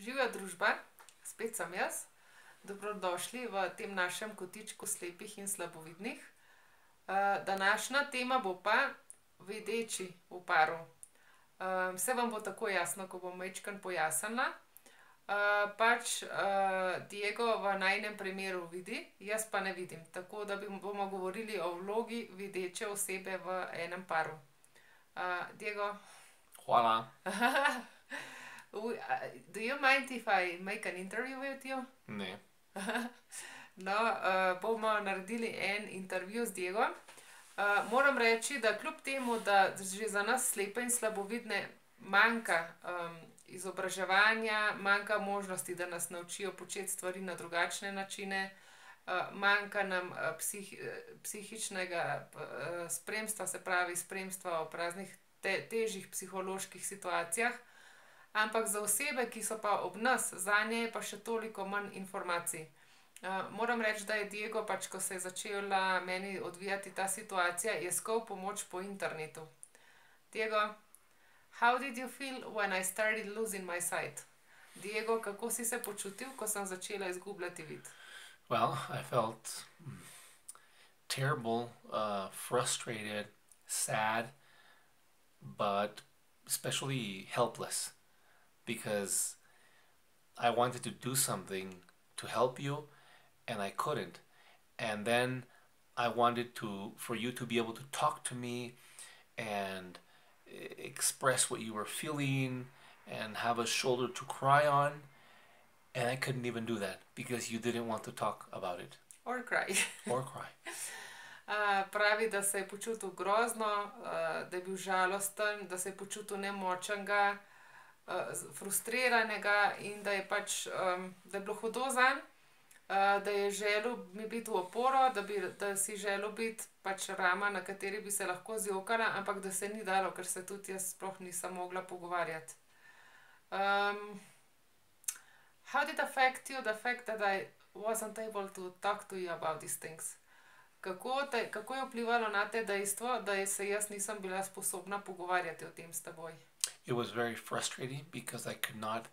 Živja družba, spet sem jaz. Dobrodošli v tem našem kotičku slepih in slabovidnih. Današnja tema bo pa videči v paru. Vse vam bo tako jasno, ko bom majčkeno pojasnila. Diego v najinem primeru vidi, jaz pa ne vidim. Tako da bomo govorili o vlogi videče osebe v enem paru. Diego? Hvala. Do you mind if I make an interview with you? Ne. No, bomo naredili en intervju z Diegom. Moram reči, da kljub temu, da že za nas slepe in slabovidne manjka izobraževanja, manjka možnosti, da nas naučijo početi stvari na drugačne načine, manjka nam psihičnega spremstva, se pravi spremstva v raznih težjih psiholoških situacijah, ampak za osebe, ki so pa ob nas, zanje je pa še toliko manj informacij. Moram reči, da je Diego, ko se je začela meni odvijati ta situacija, je iskal pomoč po internetu. Diego, how did you feel when I started losing my sight? Diego, kako si se počutil, ko sem začela izgubljati vid? Well, I felt terrible, frustrated, sad, but especially helpless because I wanted to do something to help you and I couldn't. And then I wanted for you to be able to talk to me and express what you were feeling and have a shoulder to cry on. And I couldn't even do that because you didn't want to talk about it. Or cry. Or cry. Pravi, da se je počutil grozno, da je bil žalosten, da se je počutil nemočnega, frustriranega in da je da je bilo hudo zanj, da je želel mi biti v oporo, da si želel biti rama, na kateri bi se lahko zjokala, ampak da se ni dalo, ker se tudi jaz sploh nisem mogla pogovarjati. How did it affect you, the fact that I wasn't able to talk to you about these things? Kako je vplivalo na te dejstvo, da se jaz nisem bila sposobna pogovarjati o tem s teboj? It was very frustrating because I could not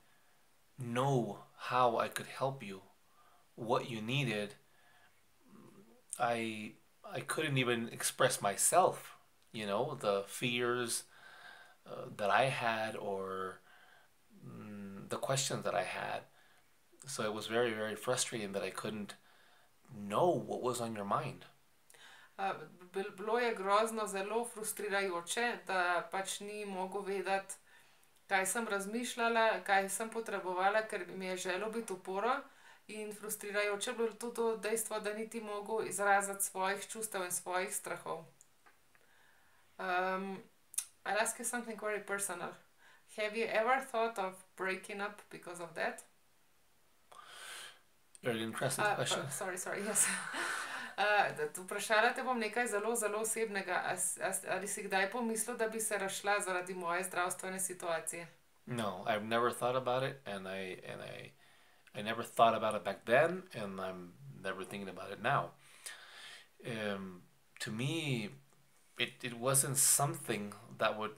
know how I could help you, what you needed. I couldn't even express myself, the fears that I had or the questions that I had. So it was very, very frustrating that I couldn't know what was on your mind. Bilo je grozno, zelo frustrirajoče, da ni mogel vedeti, kaj sem razmišljala, kaj sem potrebovala, ker mi je želel biti oporo. In frustrirajoče je bilo tudi to dejstvo, da niti mogel izraziti svojih čustev in svojih strahov. I'll ask you something very personal. Have you ever thought of breaking up because of that? Very interesting question. Sorry, yes. Vprašala te bom nekaj zelo, zelo osebnega. Ali si kdaj pomislil, da bi se razšla zaradi moje zdravstvene situacije? No, I've never thought about it, and I never thought about it back then, and I'm never thinking about it now. To me, it wasn't something that would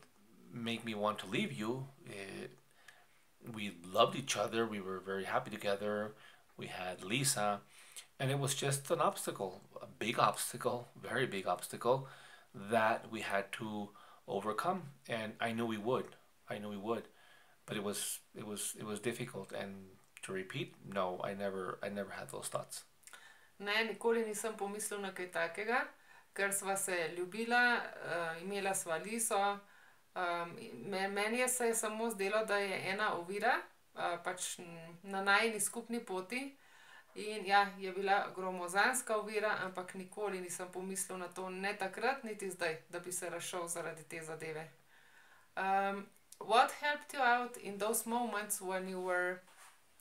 make me want to leave you. We loved each other. We were very happy together. We had Lisa, and it was just an obstacle, a big obstacle, very big obstacle that we had to overcome. And I knew we would, but it was difficult. And to repeat, no, I never had those thoughts. Ne, nikoli nisem pomislil na kaj takega, ker sva se ljubila, imela sva Liso. Meni se je samo zdelo, da je ena ovira, na najini skupni poti. In ja, je bila gromozanska ovira, ampak nikoli nisem pomislil na to, ne takrat, niti zdaj, da bi se razšel zaradi te zadeve. What helped you out in those moments when you were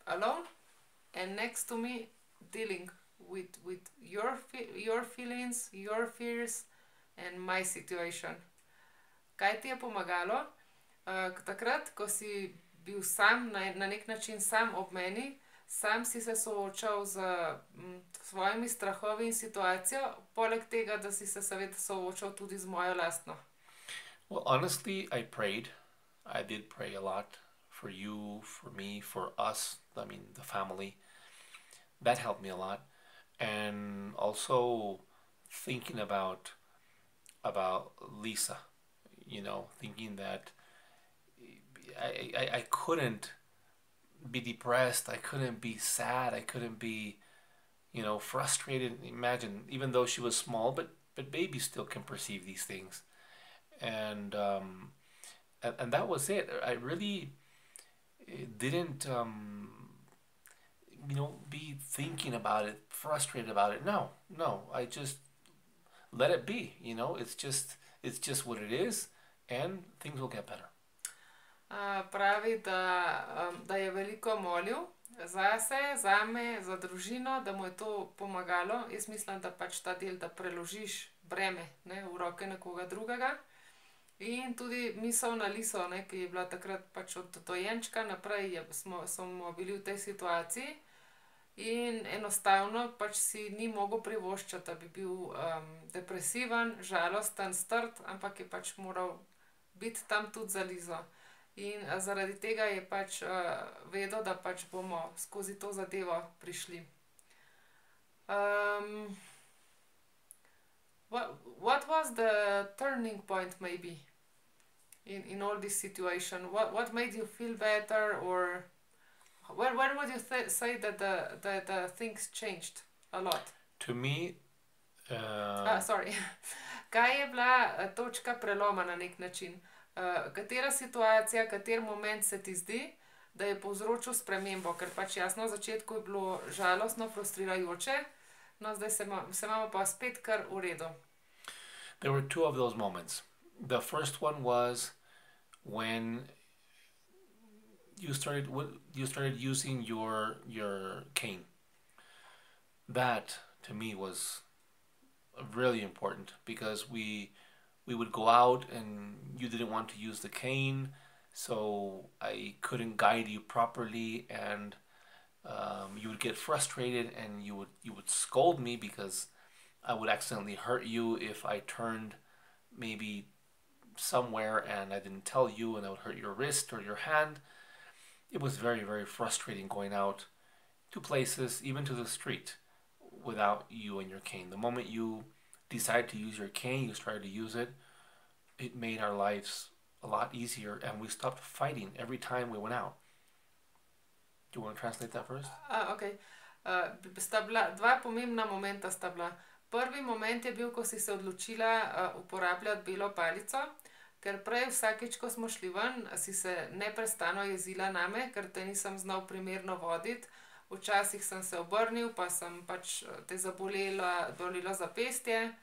alone and next to me, dealing with your feelings, your fears and my situation? Kaj ti je pomagalo? Takrat, ko si bil sam, na nek način sam ob meni, sam si se soočal z svojimi strahovi in situacijo, poleg tega, da si se seveda soočal tudi z mojo lastno. Well, honestly, I prayed. I did pray a lot for you, for me, for us, I mean, the family. That helped me a lot. And also thinking about Lisa, thinking that I couldn't be depressed, I couldn't be sad, I couldn't be, frustrated. Imagine, even though she was small, but babies still can perceive these things. And and that was it. I really didn't be thinking about it, frustrated about it. No, no, I just let it be. It's just what it is, and things will get better. Pravi, da je veliko molil zase, zame, za družino, da mu je to pomagalo. Jaz mislim, da pač ta del, da preložiš breme, ne, v roke nekoga drugega. In tudi misel na Liso, ne, ki je bila takrat pač od dojenčka naprej, smo bili v tej situaciji. In enostavno pač si ni mogel privoščiti, da bi bil depresiven, žalosten, strt, ampak je pač moral biti tam tudi za Lizo. In zaradi tega je pač vedel, da pač bomo skozi to zadevo prišli. What was the turning point maybe in all this situation? What made you feel better, or when would you say that the things changed a lot? To me, Sorry. Kaj je bila točka preloma na nek način? Katera situacija, kater moment se ti zdi, da je povzročil spremembo? Ker pač jasno, v začetku je bilo žalostno, frustrirajoče, no zdaj se imamo pa spet kar v redu. There were two of those moments. The first one was when you started using your cane. That to me was really important because we would go out and you didn't want to use the cane, so I couldn't guide you properly, and you would get frustrated and you would scold me because I would accidentally hurt you if I turned maybe somewhere and I didn't tell you, and I would hurt your wrist or your hand. It was very, very frustrating going out to places, even to the street, without you and your cane. The moment you decided to use your cane, you started to use it, it made our lives a lot easier, and we stopped fighting every time we went out. Do you want to translate that first? Okay. Sta bila dva pomembna momenta sta bila. Prvi moment je bil, ko si se odločila uporabljati belo palico, ker prej vsakič, ko smo šli ven, si se neprestano jezila name, ker te nisem znal primerno voditi. Včasih sem se obrnil, pa sem pač te bolelo zapestje.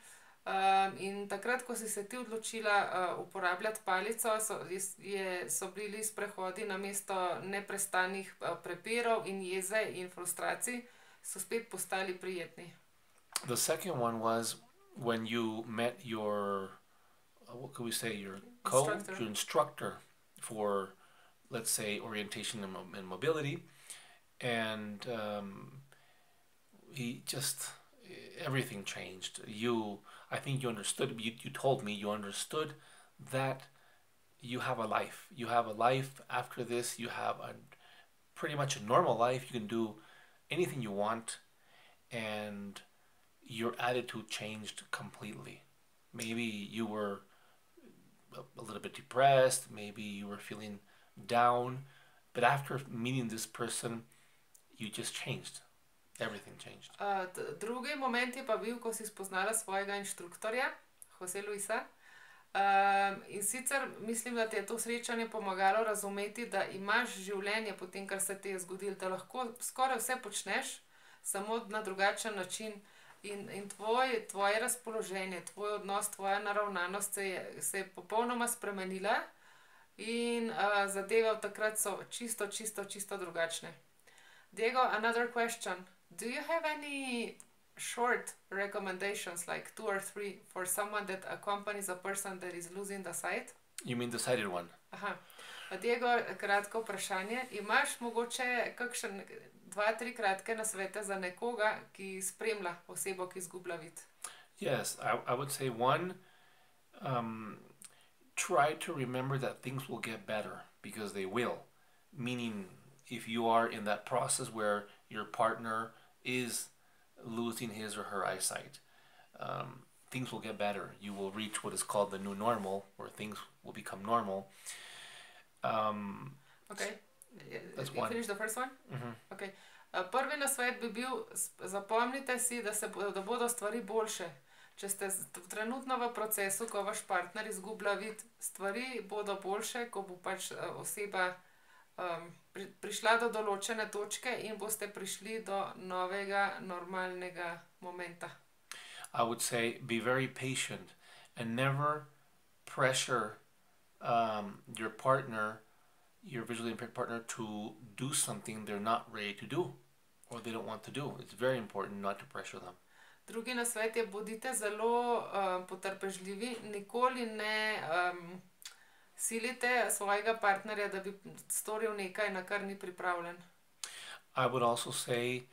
In takrat, ko si se ti odločila uporabljati palico, so bili sprehodi namesto neprestanih prepirov in jeze in frustracij, so spet postali prijetni. The second one was when you met your, what could we say, your coach, your instructor for, let's say, orientation and mobility. And he just, everything changed. I think you understood, you told me you understood that you have a life. You have a life after this. You have pretty much a normal life. You can do anything you want. And your attitude changed completely. Maybe you were a little bit depressed. Maybe you were feeling down. But after meeting this person, you just changed. Everything changed. Drugi moment je pa bil, ko si spoznala svojega inštruktorja, Jose Luisa. In sicer mislim, da ti je to srečanje pomagalo razumeti, da imaš življenje po tem, kar se ti je zgodilo, da lahko skoraj vse počneš, samo na drugačen način. In tvoje razpoloženje, tvoj odnos, tvoja naravnanost se je popolnoma spremenila in zadeve od takrat so čisto drugačne. Diego, another question. Do you have any short recommendations, like 2 or 3, for someone that accompanies a person that is losing the sight? You mean the sighted one? Aha. Diego, kratko vprašanje. Imaš mogoče kakšen 2-3 kratke nasvete za nekoga, ki spremlja osebo, ki izgublja vid? Yes, I would say one, try to remember that things will get better, because they will. meaning if you are in that process where your partner is losing his or her eyesight, things will get better. You will reach what is called the new normal, where things will become normal. Um, Okay. that's You one. finish the first one? Mhm. Okay. Prvi nasvet bi bil, zapomnite si, da bodo stvari boljše. Če ste trenutno v procesu, ko vaš partner izgublja vid, stvari bodo boljše, ko bo pač oseba prišla do določene točke in boste prišli do novega, normalnega momenta. I would say be very patient and never pressure your partner, your visually impaired partner, to do something they're not ready to do or they don't want to do. It's very important not to pressure them. Drugi nasvet je, bodite zelo potrpežljivi, nikoli ne silite svojega partnerja, da bi storil nekaj, na kar ni pripravljen. I would also say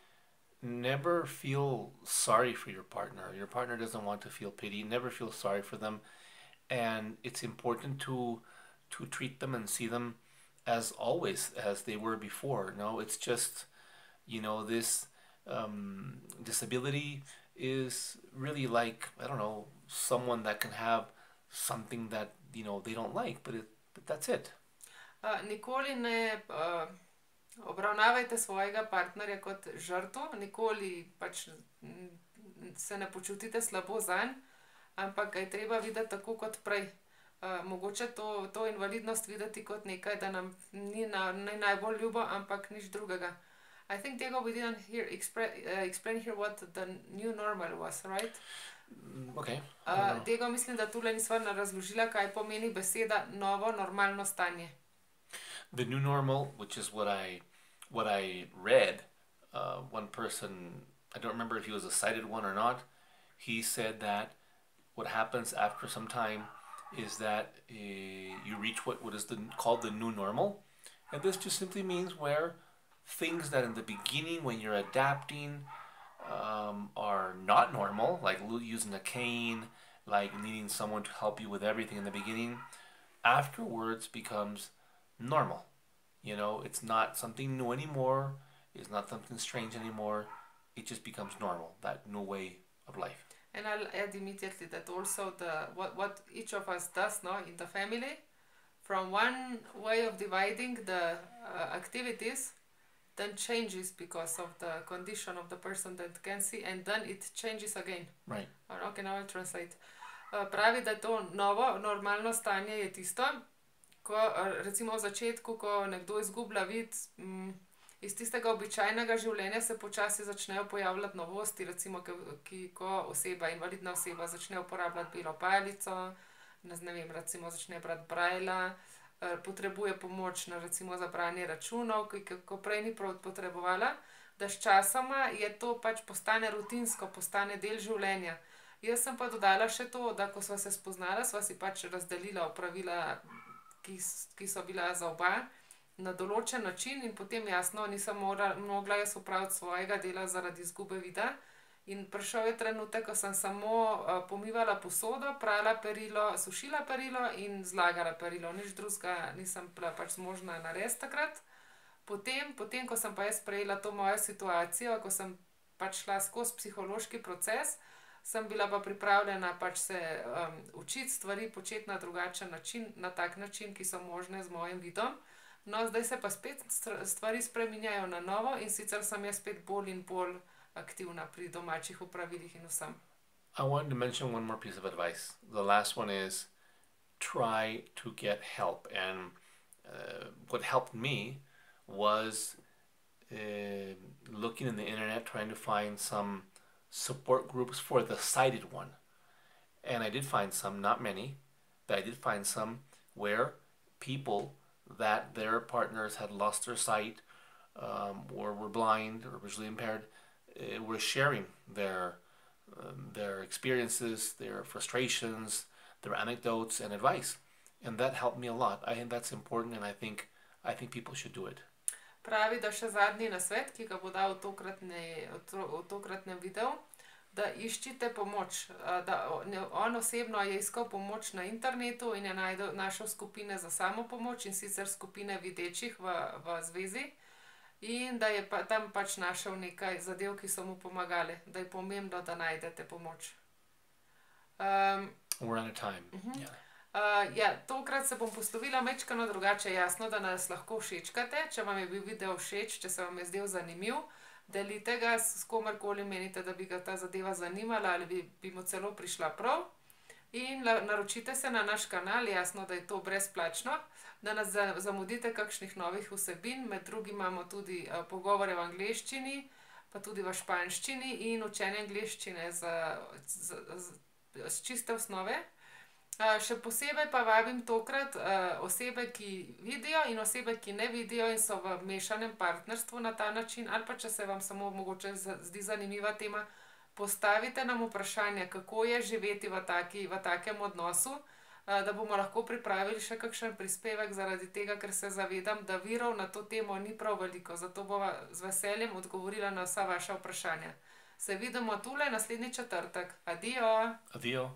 never feel sorry for your partner. Your partner doesn't want to feel pity. Never feel sorry for them. And it's important to treat them and see them as always as they were before. No, it's just, this disability is really like, I don't know, someone that can have something that they don't like, but that's it. Nikoli ne obravnavajte svojega partnerja kot žrtev, nikoli pač se ne počutite slabo zanj, ampak ga je treba videti tako kot prej. Mogoče to invalidnost videti kot nekaj, da nam ni najbolj ljubo, ampak nič drugega. I think, Diego, we didn't explain here what the new normal was, right? Okay. Diego, mislim, da tule nisva razložila, kaj pomeni beseda novo normalno stanje. The new normal, which is what I read, one person, I don't remember if he was a sighted one or not, he said that what happens after some time is that you reach what is called the new normal. And this just simply means where things that in the beginning, when you're adapting, are not normal, like using a cane, like needing someone to help you with everything in the beginning, afterwards becomes normal. It's not something new anymore. It's not something strange anymore. It just becomes normal, that new way of life. And I'll add immediately that also what each of us does now in the family, from one way of dividing the activities, then changes because of the condition of the person that can see, and then it changes again. Right. Okay, now I'll translate. Pravi, da to novo, normalno stanje je tisto, ko recimo v začetku, ko nekdo izgublja vid, iz tistega običajnega življenja se počasi začnejo pojavljati novosti, recimo, ko invalidna oseba začne uporabljati belo palico, ne vem, recimo začne brati brajla, potrebuje pomoč recimo za branje računov, ko prej ni potrebovala, da sčasoma je to pač postane rutinsko, postane del življenja. Jaz sem pa dodala še to, da ko sva se spoznala, sva si pač razdelila opravila, ki so bila za oba, na določen način, in potem jasno nisem mogla jaz opraviti svojega dela zaradi izgube vida. In prišel je trenutek, ko sem samo pomivala posodo, prala perilo, sušila perilo in zlagala perilo. Nič drugega nisem bila pač zmožna narediti takrat. Potem, ko sem pa jaz sprejela to mojo situacijo, ko sem pač šla skozi psihološki proces, sem bila pa pripravljena pač se učiti stvari, početi na drugačen način, na tak način, ki so možne z mojim vidom. No, zdaj se pa spet stvari spreminjajo na novo in sicer sem jaz spet bolj in bolj aktivna pri domačih opravilih in vsem. I wanted to mention one more piece of advice. The last one is try to get help. And what helped me was looking in the internet, trying to find some support groups for the sighted one. And I did find some, not many, but I did find some where people that their partners had lost their sight or were blind or visually impaired were sharing their experiences, their frustrations, their anecdotes and advice, and that helped me a lot. I think that's important, and I think people should do it. Pravi, da še zadnji nasvet, ki ga bo dal v tokratnem videu, da iščite pomoč. On osebno je iskal pomoč na internetu in je našel skupine za samopomoč, in sicer skupine videčih v zvezi. In da je tam pač našel nekaj zadev, ki so mu pomagale, da je pomembno, da najdete pomoč. We're out of time. Ja, tokrat se bom poslovila majčkeno drugače. Jasno, da nas lahko všečkate, če vam je bil video všeč, če se vam je zdel zanimiv. Delite ga s komerkoli menite, da bi ga ta zadeva zanimala ali bi mu celo prišla prav. In naročite se na naš kanal, jasno, da je to brezplačno, da nas zamudite kakšnih novih vsebin. Med drugim imamo tudi pogovore v angleščini, pa tudi v španščini in učenje angleščine z čiste osnove. Še posebej pa vabim tokrat osebe, ki vidijo, in osebe, ki ne vidijo in so v mešanem partnerstvu na ta način, ali pa če se vam samo mogoče zdi zanimiva tema, postavite nam vprašanje, kako je živeti v takem odnosu, da bomo lahko pripravili še kakšen prispevek, zaradi tega, ker se zavedam, da virov na to temo ni prav veliko, zato bova z veseljem odgovorila na vsa vaša vprašanja. Se vidimo tule naslednji četrtek. Adijo! Adijo!